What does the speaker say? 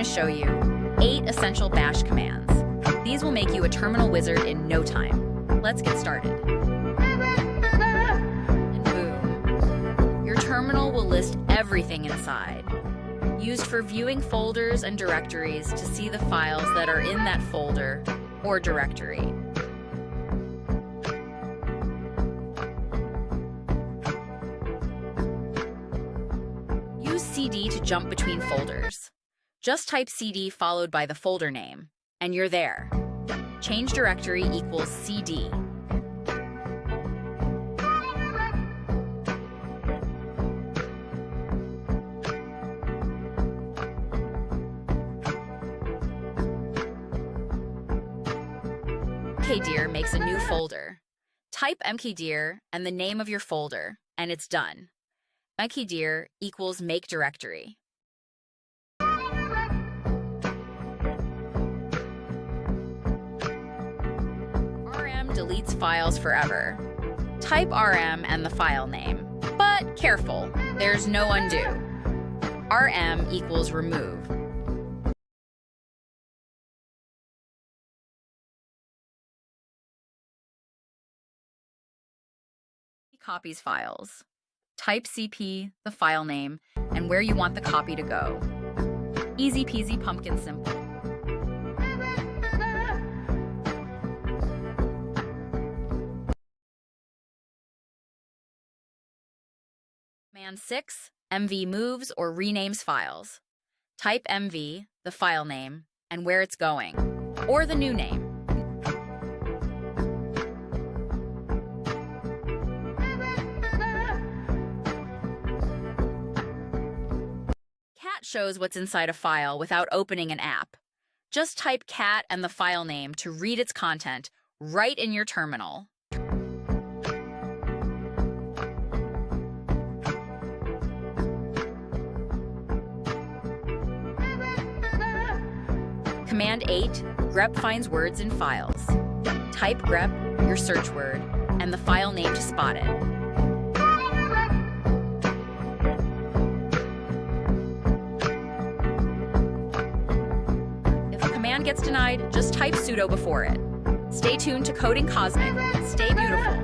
to show you 8 essential bash commands. These will make you a terminal wizard in no time. Let's get started. And boom. Your terminal will list everything inside. Used for viewing folders and directories to see the files that are in that folder or directory. Use CD to jump between folders. Just type CD followed by the folder name, and you're there. Change directory equals CD. mkdir makes a new folder. Type mkdir and the name of your folder, and it's done. mkdir equals make directory. rm deletes files forever. Type rm and the file name, but careful, there's no undo. rm equals remove. Copies files. Type CP, the file name, and where you want the copy to go. Easy peasy pumpkin simple. Command 6, MV moves or renames files. Type MV, the file name, and where it's going, or the new name. Cat shows what's inside a file without opening an app. Just type cat and the file name to read its content right in your terminal. Command 8, grep finds words in files. Type grep, your search word, and the file name to spot it. Gets denied, just type sudo before it. Stay tuned to Coding Cosmic. Stay beautiful.